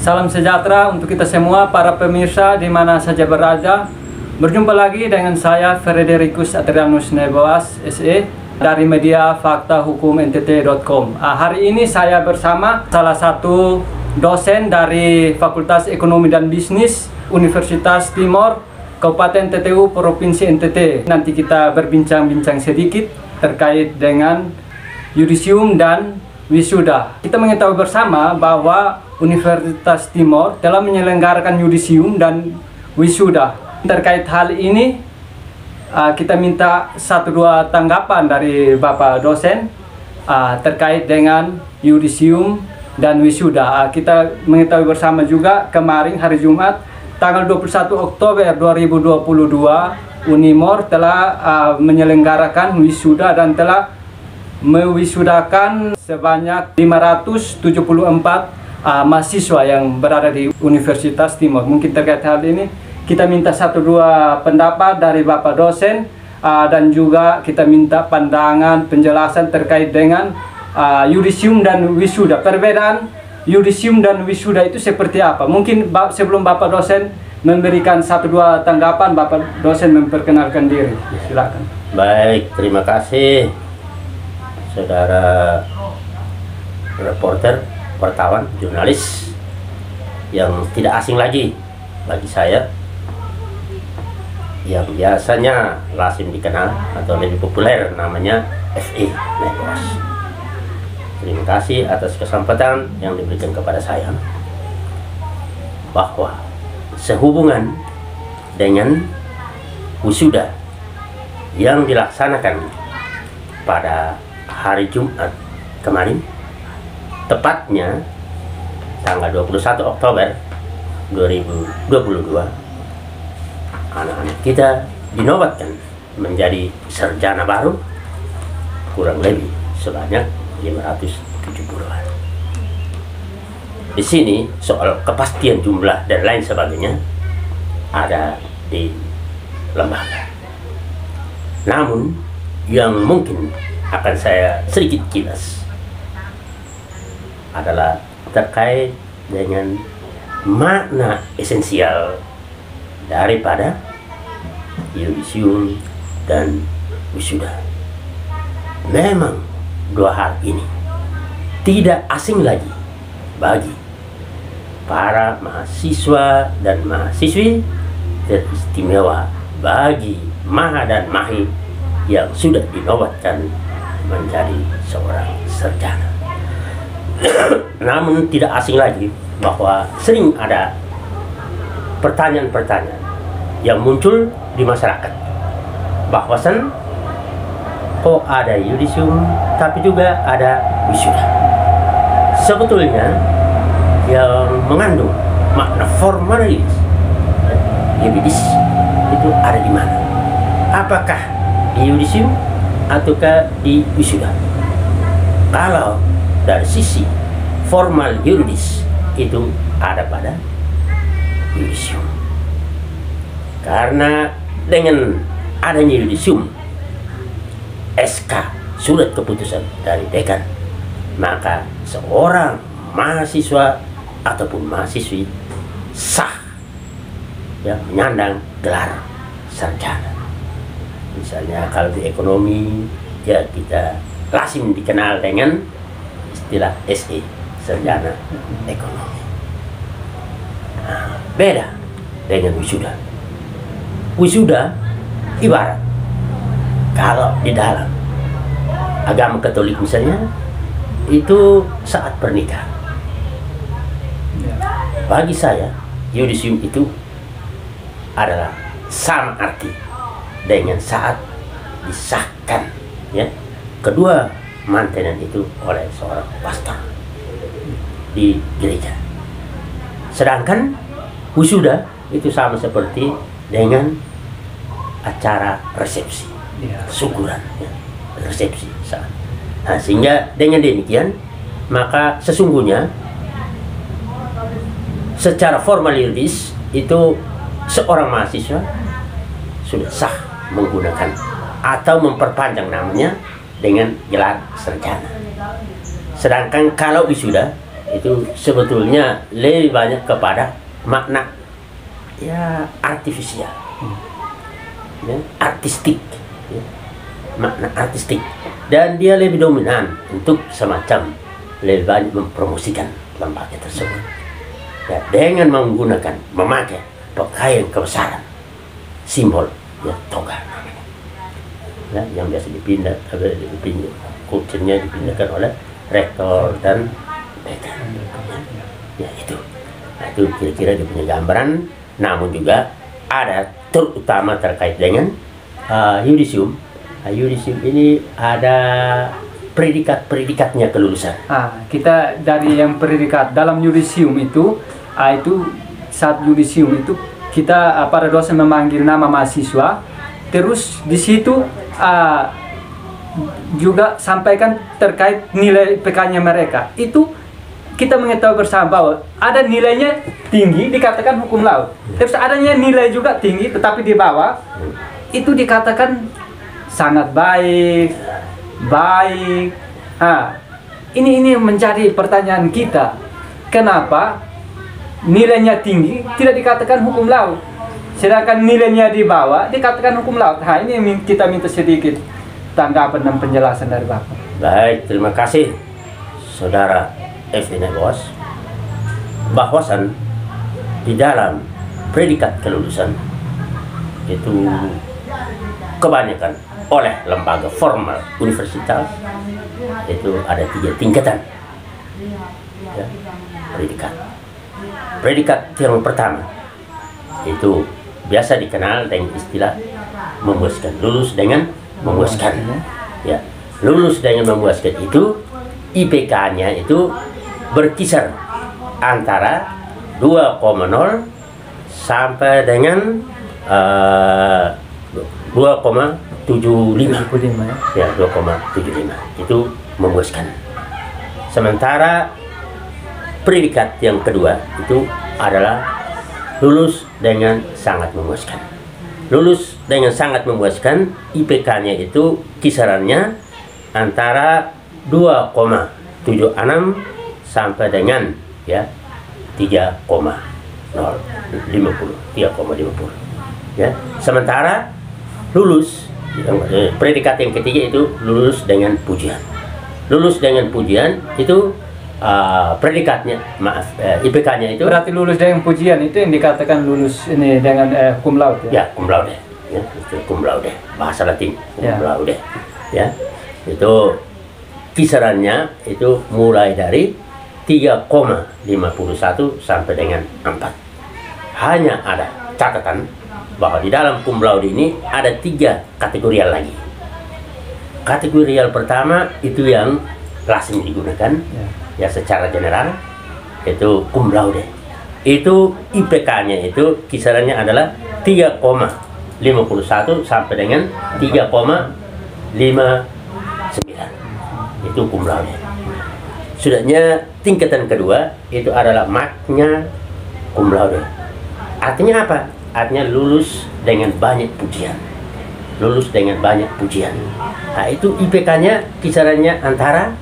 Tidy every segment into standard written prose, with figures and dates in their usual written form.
Salam sejahtera untuk kita semua, para pemirsa di mana saja berada. Berjumpa lagi dengan saya, Frederikus Adrianus Neboas, SE, dari media fakta hukum ntt.com. Hari ini saya bersama salah satu dosen dari Fakultas Ekonomi dan Bisnis Universitas Timor, Kabupaten TTU, Provinsi NTT. Nanti kita berbincang-bincang sedikit terkait dengan yudisium dan wisuda. Kita mengetahui bersama bahwa Universitas Timor telah menyelenggarakan yudisium dan wisuda. Terkait hal ini, kita minta 1-2 tanggapan dari Bapak dosen terkait dengan yudisium dan wisuda. Kita mengetahui bersama juga kemarin hari Jumat tanggal 21 Oktober 2022 Unimor telah menyelenggarakan wisuda dan telah mewisudakan sebanyak 574 mahasiswa yang berada di Universitas Timor. Mungkin terkait hal ini kita minta 1-2 pendapat dari Bapak dosen dan juga kita minta pandangan penjelasan terkait dengan yudisium dan wisuda. Perbedaan yudisium dan wisuda itu seperti apa? Mungkin sebelum Bapak dosen memberikan 1-2 tanggapan, Bapak dosen memperkenalkan diri. Silakan. Baik, terima kasih saudara reporter, wartawan, jurnalis yang tidak asing lagi bagi saya, yang biasanya lazim dikenal atau lebih populer namanya FE Neboas. Terima kasih atas kesempatan yang diberikan kepada saya bahwa sehubungan dengan wisuda yang dilaksanakan pada hari Jumat kemarin, tepatnya tanggal 21 Oktober 2022, anak-anak kita dinobatkan menjadi sarjana baru kurang lebih sebanyak 570-an. Di sini soal kepastian jumlah dan lain sebagainya ada di lembaga. Namun yang mungkin akan saya sedikit kilas adalah terkait dengan makna esensial daripada yudisium dan wisuda. Memang dua hal ini tidak asing lagi bagi para mahasiswa dan mahasiswi, teristimewa bagi maha dan mahi yang sudah dinobatkan menjadi seorang sarjana. Namun tidak asing lagi bahwa sering ada pertanyaan-pertanyaan yang muncul di masyarakat, bahwasan kok ada yudisium tapi juga ada wisuda. Sebetulnya yang mengandung makna formalis yuridis itu ada di mana? Apakah di yudisium ataukah di wisuda? Kalau dari sisi formal yuridis itu ada pada yudisium, karena dengan adanya yudisium, SK surat keputusan dari dekan, maka seorang mahasiswa ataupun mahasiswi sah ya menyandang gelar sarjana. Misalnya kalau di ekonomi ya kita lazim dikenal dengan istilah SE, sarjana ekonomi. Nah, beda dengan wisuda. Wisuda ibarat kalau di dalam agama Katolik misalnya itu saat pernikahan. Bagi saya yudisium itu adalah sama arti dengan saat disahkan ya kedua mantenan itu oleh seorang pastor di gereja. Sedangkan wisuda itu sama seperti dengan acara resepsi, syukuran ya, resepsi saat. Nah, sehingga dengan demikian maka sesungguhnya secara formal yuridis itu seorang mahasiswa sudah sah menggunakan atau memperpanjang namanya dengan gelar sarjana. Sedangkan kalau wisuda itu sebetulnya lebih banyak kepada makna ya artifisial, ya, artistik, ya, makna artistik, dan dia lebih dominan untuk semacam lebih banyak mempromosikan lembaga tersebut, ya, dengan memakai pakaian kebesaran, simbol, ya, toga namanya, ya, yang biasa kulturnya dipindahkan oleh rektor dan dekan, ya itu. Nah, itu kira-kira dia punya gambaran. Namun juga ada terutama terkait dengan yudisium. Yudisium ini ada predikat-predikatnya kelulusan. Kita dari yang predikat dalam yudisium itu saat yudisium itu kita para dosen memanggil nama mahasiswa, terus di situ juga sampaikan terkait nilai PK-nya mereka. Itu kita mengetahui bersama bahwa ada nilainya tinggi dikatakan hukum laut, terus adanya nilai juga tinggi tetapi di bawah itu dikatakan sangat baik. Ini menjadi pertanyaan kita, kenapa nilainya tinggi tidak dikatakan hukum laut, sedangkan nilainya di bawah dikatakan hukum laut. Ini kita minta sedikit tanggapan dan penjelasan dari Bapak. Baik, terima kasih Saudara F.I. Nebos. Bahwasan di dalam predikat kelulusan itu kebanyakan oleh lembaga formal universitas itu ada 3 tingkatan, ya, predikat yang pertama itu biasa dikenal dengan istilah memuaskan, lulus dengan memuaskan, ya. Lulus dengan memuaskan itu IPK-nya itu berkisar antara 2,0 sampai dengan 2,75, ya, 2,75 itu memuaskan. Sementara predikat yang kedua itu adalah lulus dengan sangat memuaskan. Lulus dengan sangat memuaskan, IPK-nya itu kisarannya antara 2,76 sampai dengan, ya, 3,50, ya. Sementara lulus predikat yang ketiga itu lulus dengan pujian. Lulus dengan pujian itu predikatnya, IPK-nya itu berarti lulus dengan pujian itu yang dikatakan lulus ini dengan cum laude, ya? Ya, cum laude, ya, itu cum laude, bahasa Latin, cum laude, ya. Itu kisarannya itu mulai dari 3,51 sampai dengan 4. Hanya ada catatan bahwa di dalam cum laude ini ada 3 kategorial lagi. Kategorial pertama itu yang lazim digunakan, ya, secara general, itu cum laude. Itu IPK-nya itu kisarannya adalah 3,51 sampai dengan 3,59. Itu cum laude. Sudahnya tingkatan kedua itu adalah magna cum laude. Artinya apa? Artinya lulus dengan banyak pujian. Lulus dengan banyak pujian. Nah, itu IPK-nya kisarannya antara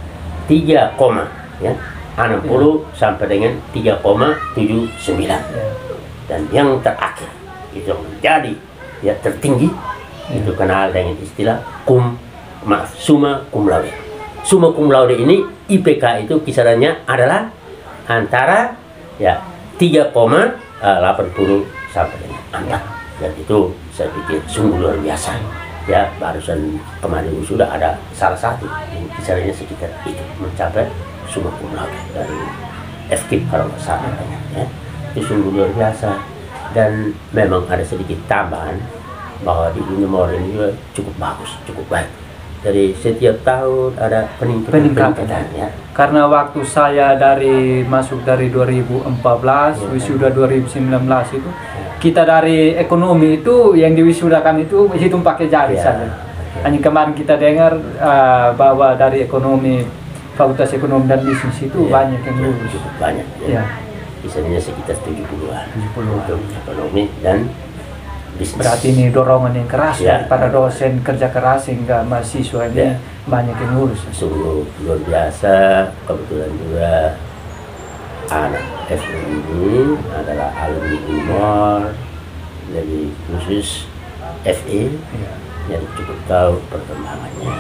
3, ya, 60 sampai dengan 3,79. Dan yang terakhir itu menjadi, ya, tertinggi, itu kenal dengan istilah summa cum laude. Summa cum laude ini IPK itu kisarannya adalah antara, ya, 3,80 sampai dengan 4. Dan itu saya pikir sungguh luar biasa, ya. Barusan kemarin sudah ada salah satu yang kisarannya sekitar itu mencapai summa cum laude dari FKIP kalau nggak salah, ya. Itu sungguh luar biasa. Dan memang ada sedikit tambahan bahwa di Unimor ini juga cukup bagus, cukup baik. Dari setiap tahun ada peningkatan, ya. Karena waktu saya masuk dari 2014, wisuda 2019 itu, kita dari ekonomi itu yang diwisudakan itu hitung pakai jari saja. Hanya kemarin kita dengar bahwa dari ekonomi, Fakultas Ekonomi dan Bisnis itu banyak yang lulus. Cukup banyak, ya. Misalnya sekitar 70-an untuk ekonomi dan bisnis. Berarti ini dorongan yang keras, ya, para dosen kerja keras sehingga mahasiswa ini, ya, banyak yang lulus. Sungguh luar biasa. Kebetulan juga anak FE ini adalah alumni UNMOR, lebih khusus FE, jadi cukup tahu perkembangannya.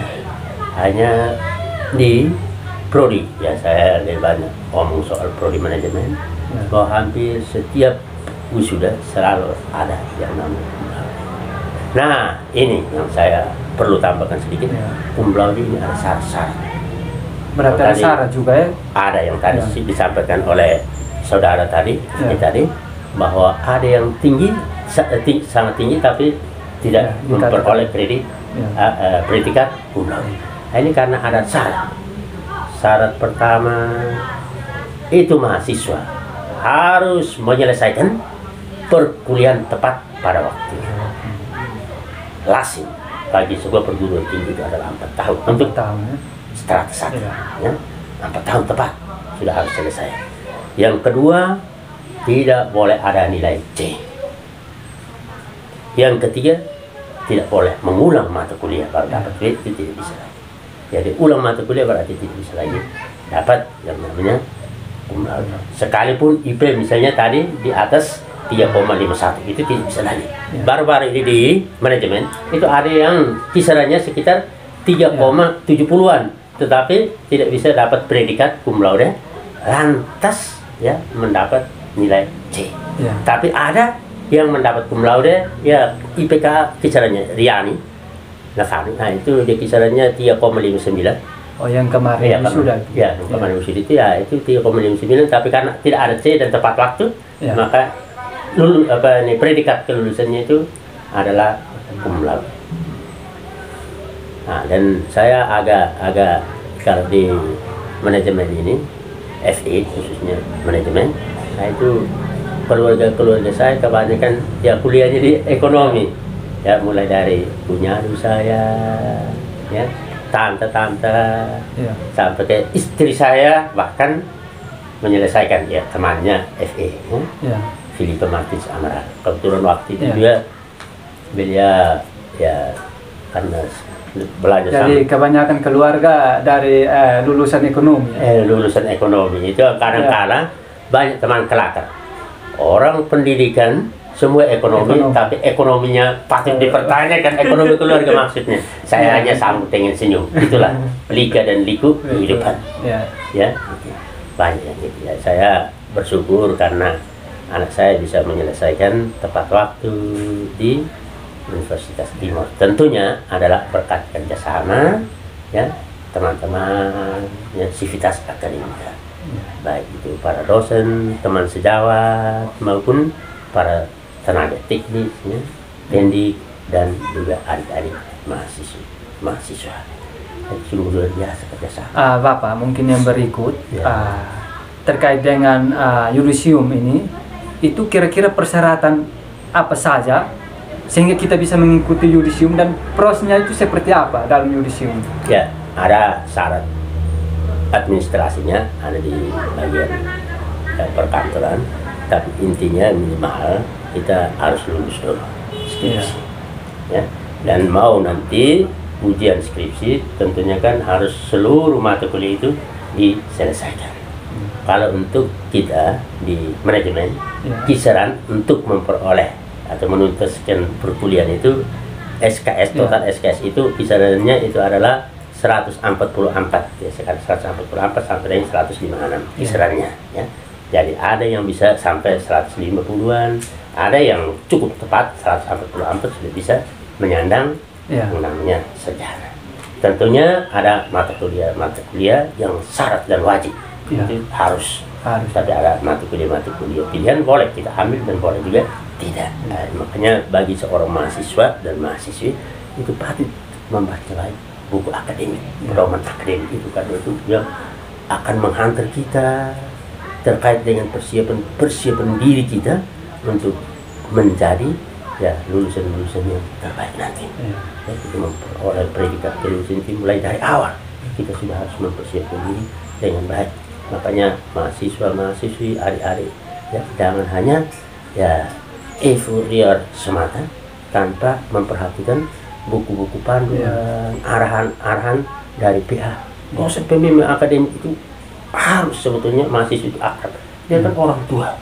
Hanya di prodi, ya saya lebih banyak ngomong soal prodi manajemen, bahwa hampir setiap wisuda selalu ada yang namanya cum laude. Nah, ini yang saya perlu tambahkan sedikit, cum laude ini ada syarat-syarat. Berarti ada syarat juga ya? Ada yang tadi disampaikan oleh saudara tadi, tadi bahwa ada yang tinggi, sangat tinggi tapi tidak memperoleh predikat cum laude. Nah, ini karena ada syarat. Syarat pertama itu mahasiswa harus menyelesaikan perkuliahan tepat pada waktunya. Lazim bagi sebuah perguruan tinggi itu adalah 4 tahun untuk strata 1, ya. 4 tahun tepat sudah harus selesai. Yang kedua, tidak boleh ada nilai C. Yang ketiga, tidak boleh mengulang mata kuliah baru dapat grade, itu tidak bisa lagi. Jadi ulang mata kuliah berarti tidak bisa lagi dapat yang namanya cum laude. Sekalipun IP misalnya tadi di atas 3,51 itu tidak bisa lagi. Baru-baru ini di manajemen itu ada yang kisarannya sekitar 3,70-an, tetapi tidak bisa dapat predikat cum laude, lantas ya mendapat nilai C. Tapi ada yang mendapat cum laude ya IPK kisarannya Riani, nah itu dia kisarannya 3,59. Oh, yang kemarin sudah. Ya, yang kemarin wisuda itu ya itu 3,59, tapi karena tidak ada C dan tepat waktu, maka predikat kelulusannya itu adalah cum laude. Nah, dan saya agak kalau di manajemen ini, FE khususnya manajemen, nah itu keluarga saya kebanyakan ya kuliahnya di ekonomi, ya mulai dari punya saya, ya tante sampai ke istri saya bahkan menyelesaikan ya temannya FE, Filipe Martins Amara. Kebetulan waktu itu juga beliau ya karena belajar. Jadi kebanyakan keluarga dari lulusan ekonomi. Lulusan ekonomi itu kadang-kadang banyak teman kelakar. Orang pendidikan semua ekonomi. Tapi ekonominya patut dipertanyakan, ekonomi keluarga maksudnya. Saya hanya sambut dengan senyum. Itulah lika dan liku kehidupan. Ya, banyak gitu ya. Saya bersyukur karena anak saya bisa menyelesaikan tepat waktu di Universitas Timur. Tentunya adalah berkat kerjasama ya teman-teman ya sivitas akademika, baik itu para dosen, teman sejawat maupun para tenaga teknis, ya, pendidik dan juga adik-adik mahasiswa. Sungguh luar biasa kerjasama. Bapak, mungkin yang berikut terkait dengan yudisium ini, itu kira-kira persyaratan apa saja sehingga kita bisa mengikuti yudisium dan prosesnya itu seperti apa dalam yudisium? Ya, ada syarat administrasinya ada di bagian perkantoran, tapi intinya minimal kita harus lulus dulu skripsi, ya. Dan mau nanti ujian skripsi tentunya kan harus seluruh mata kuliah itu diselesaikan. Kalau untuk kita di manajemen, kisaran untuk memperoleh atau menuntaskan perkuliahan itu SKS, total SKS itu kisarannya itu adalah 144 ya, sekarang 144 sampai dengan 156 kisarannya, ya. Jadi ada yang bisa sampai 150-an, ada yang cukup tepat 144 sudah bisa menyandang yang namanya sejarah. Tentunya ada mata kuliah yang syarat dan wajib, itu harus. Tapi ada mata kuliah pilihan, boleh kita ambil dan boleh juga tidak. Makanya bagi seorang mahasiswa dan mahasiswi itu patut membaca baik buku akademik, pedoman akademik itu, karena itu yang akan menghantar kita terkait dengan persiapan diri kita untuk menjadi ya lulusan yang terbaik nanti. Ya, kita memperoleh predikat kelulusan itu mulai dari awal kita sudah harus mempersiapkan diri dengan baik. Makanya mahasiswa-mahasiswi, adik-adik, ya jangan hanya ya euforiar semata tanpa memperhatikan buku-buku panduan, arahan dari pihak dosen pembimbing akademik itu harus sebetulnya mahasiswa itu akrab dia kan orang tua.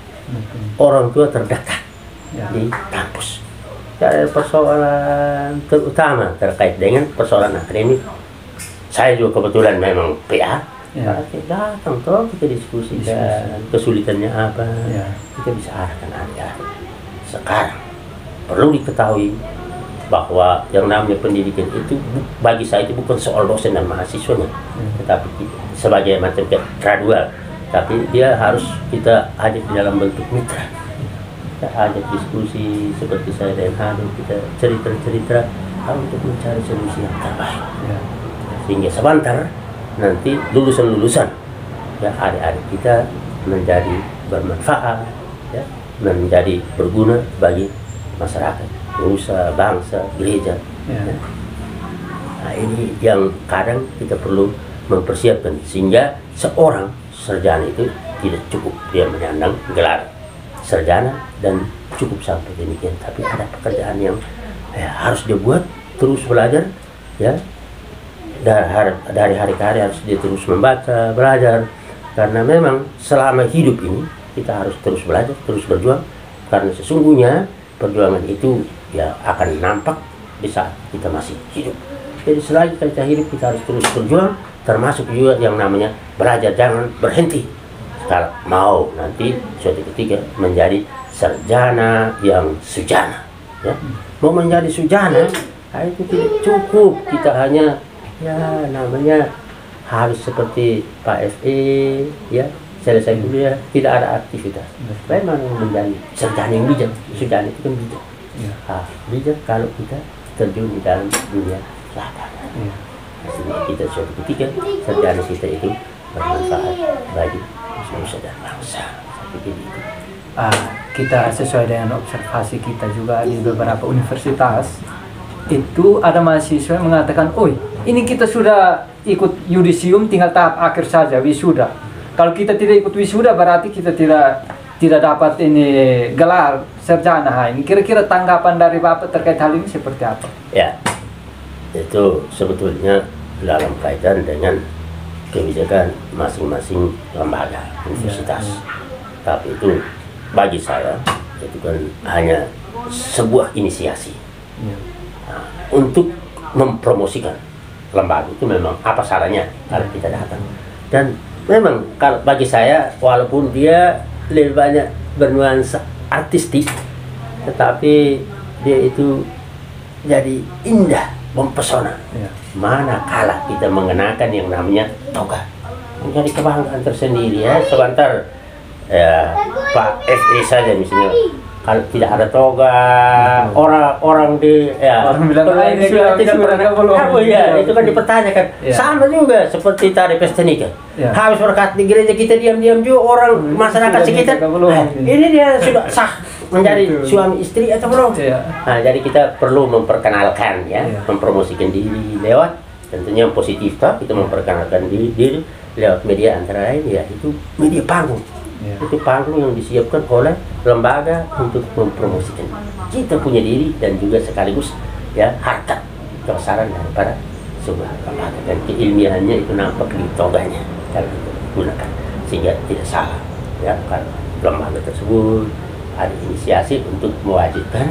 Orang tua terdekat di kampus. Jadi persoalan terutama terkait dengan persoalan akademik. Saya juga kebetulan memang PA. Berarti datang toh kita diskusikan kesulitannya apa. Kita bisa arahkan adik-adik. Sekarang perlu diketahui bahwa yang namanya pendidikan itu bagi saya itu bukan soal dosen dan mahasiswanya, tetapi sebagai macam gradual. Tapi dia harus kita ajak di dalam bentuk mitra. Kita ajak diskusi seperti saya dan Hado, kita cerita-cerita untuk mencari solusi yang terbaik. Sehingga sebentar nanti lulusan-lulusan ya adik-adik kita menjadi bermanfaat, ya, menjadi berguna bagi masyarakat, nusa, bangsa, gereja. Nah, ini yang kadang kita perlu mempersiapkan sehingga seorang sarjana itu tidak cukup dia menyandang gelar sarjana dan cukup sampai demikian, tapi ada pekerjaan yang harus dia buat, terus belajar, ya, dari hari ke hari harus dia terus membaca, belajar, karena memang selama hidup ini kita harus terus belajar, terus berjuang, karena sesungguhnya perjuangan itu ya akan nampak di saat kita masih hidup. Jadi selagi kita hidup kita harus terus berjuang, termasuk juga yang namanya belajar, jangan berhenti. Kalau mau nanti suatu ketika menjadi sarjana yang sujana, ya, mau menjadi sujana, itu tidak cukup kita hanya ya namanya harus seperti Pak FE, ya, selesai kuliah tidak ada aktivitas. Memang menjadi sarjana yang bijak, sujana itu kan bijak. Bijak kalau kita terjun di dalam dunia lapangan. Sehingga kita suatu ketika sarjana kita itu bermanfaat bagi manusia dan bangsa. Kita sesuai dengan observasi kita juga di beberapa universitas itu ada mahasiswa yang mengatakan, "Oi, ini kita sudah ikut yudisium, tinggal tahap akhir saja, wisuda. Kalau kita tidak ikut wisuda berarti kita tidak dapat ini gelar sarjana." Ini kira-kira tanggapan dari Bapak terkait hal ini seperti apa? Ya, itu sebetulnya dalam kaitan dengan kebijakan masing-masing lembaga universitas. Tapi itu bagi saya itu kan hanya sebuah inisiasi untuk mempromosikan lembaga itu. Memang apa salahnya kalau kita datang, dan memang kalau bagi saya walaupun dia lebih banyak bernuansa artistik, tetapi dia itu jadi indah, mempesona. Manakala kita mengenakan yang namanya toga, menjadi kebanggaan tersendiri. Ya, sebentar ya, Pak FE saja misalnya, kalau tidak ada toga, orang di orang bilang ini sudah itu kan dipertanyakan. Sama juga seperti tadi pesta nikah. Habis berkat di gereja kita diam-diam juga orang masyarakat sekitar. Ini dia sudah sah menjadi suami istri atau belum? Nah, jadi kita perlu memperkenalkan, ya, mempromosikan diri lewat tentunya yang positif, kita memperkenalkan diri lewat media antara lain, ya, itu media panggung. Itu panggung yang disiapkan oleh lembaga untuk mempromosikan kita punya diri dan juga sekaligus ya harkat kebesaran daripada sebuah lembaga, dan keilmiahannya itu nampak di toganya kalau kita gunakan, sehingga tidak salah, ya, kalau lembaga tersebut ada inisiasi untuk mewajibkan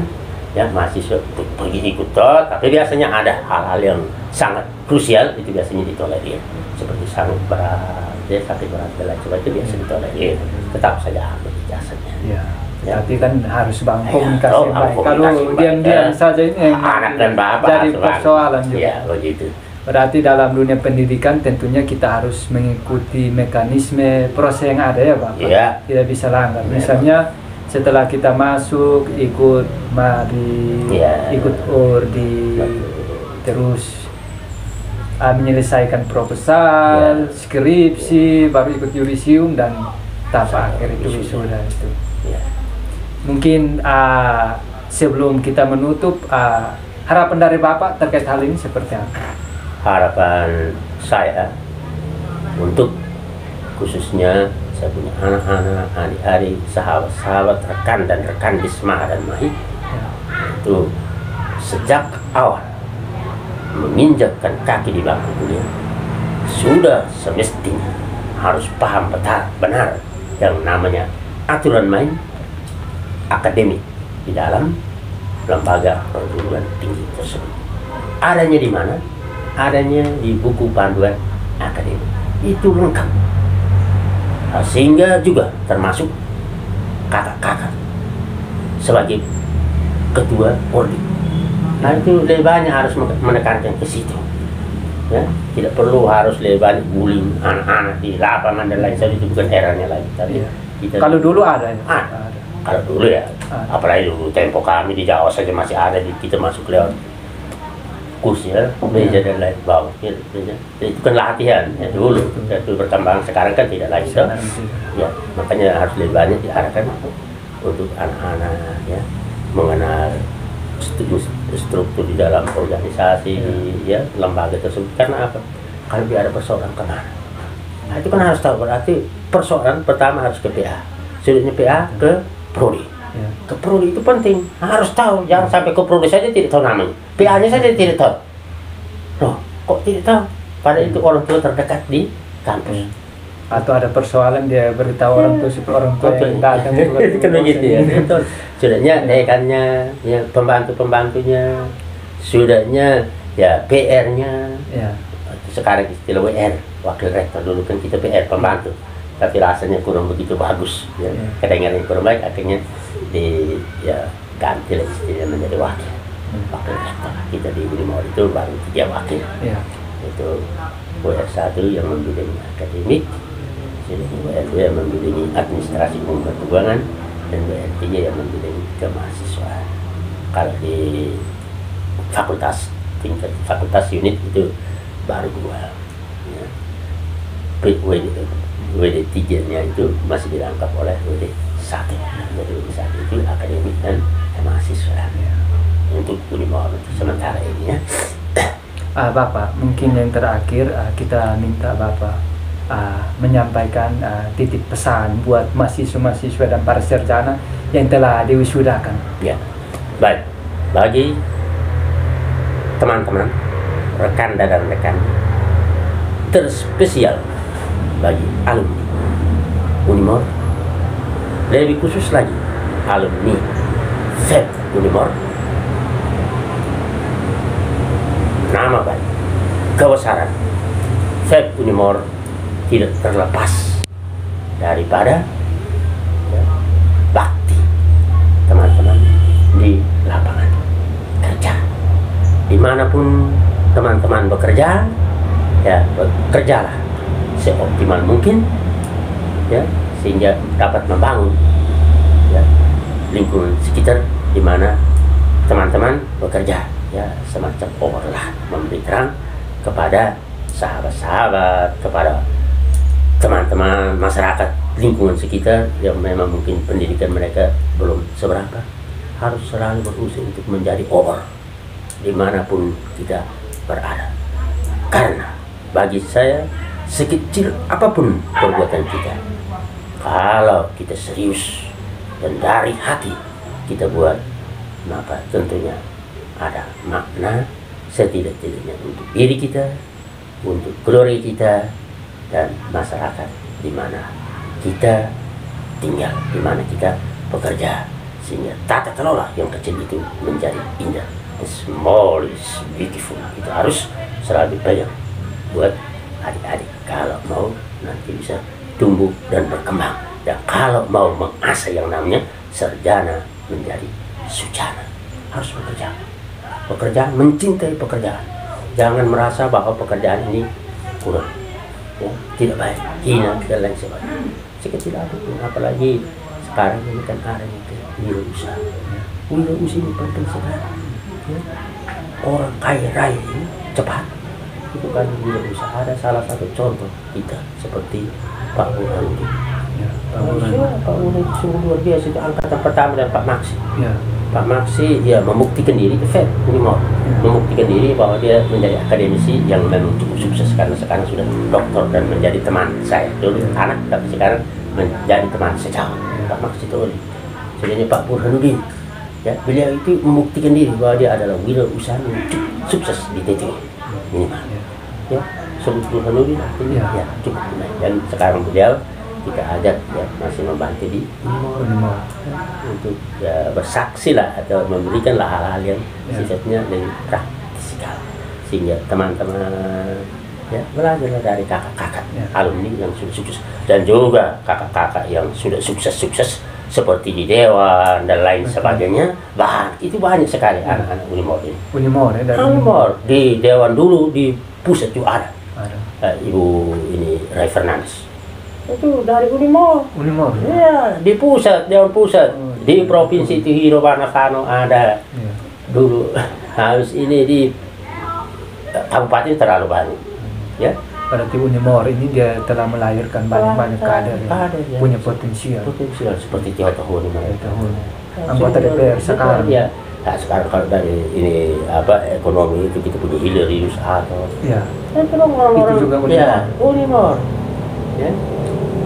ya mahasiswa untuk pergi ikut TOT, tapi biasanya ada hal-hal yang sangat krusial itu biasanya ditolerir, seperti sangat berat, ya, sakit berat dan lain sebagainya, itu biasa ditolerir, tetap saja ambil ijazahnya. Tapi kan harus bangun komunikasi baik. Kalau diam-diam saja ini yang anak dan bapak jadi persoalan juga. Ya, begitu. Berarti dalam dunia pendidikan tentunya kita harus mengikuti mekanisme proses yang ada, ya Bapak. Tidak bisa langgar. Misalnya setelah kita masuk ikut mari, ikut ordi, terus menyelesaikan proposal, skripsi, baru ikut yudisium dan tahap akhir itu wisuda itu. Mungkin sebelum kita menutup, harapan dari Bapak terkait hal ini seperti apa? Harapan saya untuk khususnya saya punya anak-anak, adik-adik, sahabat-sahabat, rekan dan rekan di Semaha dan Mahi, itu sejak awal menginjakkan kaki di bangku kuliah sudah semestinya harus paham benar yang namanya aturan main akademik di dalam lembaga perguruan tinggi tersebut. Adanya di mana? Adanya di buku panduan akademik. Itu lengkap. Nah, sehingga juga termasuk kakak-kakak sebagai ketua Polri. Nah, itu lebih banyak harus menekankan ke situ. Ya, tidak perlu harus lebih banyak bullying anak-anak di lapangan dan lain sebagainya, itu bukan eranya lagi. Tapi kita Kalau dulu ada ya? kalau dulu ya, apalagi dulu tempo kami di Jawa saja masih ada, kita masuk lewat kursi ya, meja dan lain bawah. Itu kan latihan ya dulu, itu berkembang. Sekarang kan tidak lagi toh. Ya, makanya harus lebih banyak diarahkan untuk anak-anak ya mengenal struktur di dalam organisasi ya lembaga tersebut. Karena apa? Kalau dia ada persoalan kemana? Nah, itu kan harus tahu. Berarti persoalan pertama harus ke PA, selanjutnya PA ke Prodi. Ke Prodi itu penting, harus tahu. Jangan sampai ke Prodi saja tidak tahu namanya, PA-nya saja tidak tahu. Loh, kok tidak tahu? Padahal itu orang tua terdekat di kampus. Atau ada persoalan dia beritahu orang tua supaya orang tua yang datang itu kan begitu ya. Betul. Sudahnya dekannya, ya pembantu-pembantunya, sudahnya ya PR-nya. Ya. Sekarang istilah WR, wakil rektor. Dulu kan kita PR pembantu, tapi rasanya kurang begitu bagus. Ya. Kedengarannya kurang baik, akhirnya ganti lah istilahnya menjadi wakil rektor. Kita di Unimor itu baru 3 wakil. Itu WR1 yang membidangi akademik, WR2 yang membidangi administrasi umum pertubangan, dan WR3 yang membidangi kemahasiswaan. Kalau di fakultas, tingkat fakultas unit itu baru 2 ya. WD3-nya itu masih dirangkap oleh WD1. Jadi WD1 itu akademik dan kemahasiswaan untuk Unimor sementara ini ya. Bapak, mungkin yang terakhir kita minta Bapak menyampaikan titik pesan buat mahasiswa-mahasiswa dan para sarjana yang telah diwisudakan. Ya, baik. Bagi teman-teman, rekan dan rekan, terspesial bagi alumni Unimor, lebih khusus lagi alumni FEB Unimor, nama baik, kebesaran FEB Unimor tidak terlepas daripada bakti teman-teman di lapangan kerja. Dimanapun teman-teman bekerja, ya bekerjalah seoptimal mungkin, ya sehingga dapat membangun ya lingkungan sekitar di mana teman-teman bekerja, ya semacam overlah, memberi terang kepada sahabat-sahabat, kepada teman-teman masyarakat lingkungan sekitar yang memang mungkin pendidikan mereka belum seberapa, harus selalu berusaha untuk menjadi over dimanapun kita berada. Karena bagi saya, sekecil apapun perbuatan kita, kalau kita serius dan dari hati kita buat, maka tentunya ada makna setidak-tidaknya untuk diri kita, untuk keluarga kita, dan masyarakat di mana kita tinggal, di mana kita bekerja, sehingga tata kelola yang kecil itu menjadi indah. The small is beautiful. Itu harus selalu dipegang buat adik-adik kalau mau nanti bisa tumbuh dan berkembang, dan kalau mau mengasah yang namanya sarjana menjadi sujana, harus bekerja, mencintai pekerjaan. Jangan merasa bahwa pekerjaan ini kurang, ya, tidak baik, hina dan lain sebagainya. Sekecil apapun, apalagi sekarang ini kan ada yang wirausaha. Wirausaha ini penting sekali. Ya. Orang kaya raya ini cepat, itu kan wirausaha. Ada salah satu contoh kita seperti Pak Burhanuddin. Ya, Pak Burhanuddin sungguh luar biasa, itu angkatan pertama dan Pak Maksi. Ya. Pak Maksi ya membuktikan diri ke FEB Unimor, membuktikan diri bahwa dia menjadi akademisi yang memang cukup sukses, karena sekarang sudah doktor dan menjadi teman saya dulu anak, tapi sekarang menjadi teman sejauh. Pak Maksi itu sudahnya Pak Burhanuddin, ya beliau itu membuktikan diri bahwa dia adalah wirausaha yang cukup sukses di TTI minimal. Ya sebut Burhanuddin artinya ya cukup. Dan sekarang beliau kita ajak ya masih membantu di Unimor. untuk ya bersaksi lah atau memberikan lah hal-hal yang sifatnya lebih praktikal sehingga teman-teman ya belajar dari kakak-kakak alumni yang sudah sukses dan juga kakak-kakak yang sudah sukses seperti di Dewan dan lain sebagainya. Itu banyak sekali anak-anak Unimor ini. Unimor ya, dari Unimor di Dewan dulu di pusat juga ada. ada. Ibu ini Ray Fernandes itu dari Unimor. Unimor. Ya, di pusat, Dewan Pusat. Di Provinsi Tihiro Banafano ada. Iya. Dulu harus ini di kabupaten terlalu banyak. Ya. Berarti Unimor ini dia telah melahirkan banyak kader yang ya. punya potensial. Potensial seperti Tioto Unimor. Anggota DPR sekarang. Ya. Nah, sekarang kalau dari ini ekonomi itu kita punya Hilarius atau Iya. itu orang-orang Itu juga Unimor. Ya.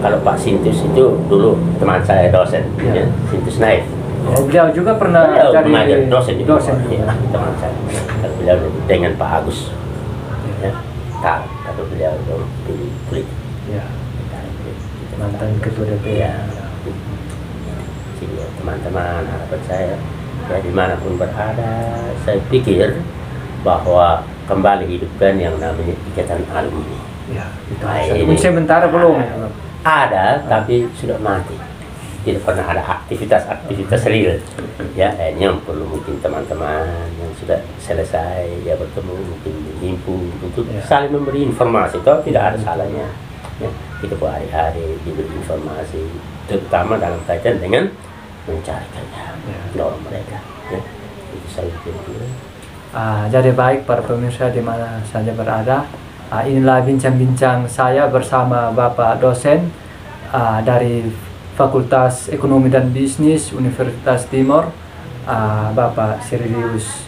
Kalau Pak Sintus itu dulu teman saya dosen, ya. Sintus Naif. Oh, beliau juga pernah jadi dosen juga. Ya, teman saya. Kalau beliau dengan Pak Agus, ya, kalau beliau pilih kulit, Ya. Mantan ketua DPR. ya. Jadi teman-teman harapan saya, ya dimanapun berada, saya pikir bahwa kembali hidupkan yang namanya ikatan alumni. Ya, itu Nah, ini ini sementara belum. ada tapi sudah mati, tidak pernah ada aktivitas real ya. Ini yang perlu mungkin teman-teman yang sudah selesai ya bertemu mungkin berhimpun untuk saling memberi informasi. Toh tidak ada salahnya ya, kita hari-hari diberi informasi terutama dalam kaitan dengan mencarikannya norma mereka ya. Itu saya pikir. Jadi baik para pemirsa di mana saja berada. Inilah bincang-bincang saya bersama Bapak dosen dari Fakultas Ekonomi dan Bisnis Universitas Timor, Bapak Sirilius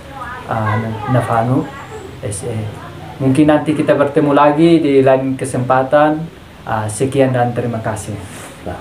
Navano, SE. Mungkin nanti kita bertemu lagi di lain kesempatan. Sekian dan terima kasih. Nah.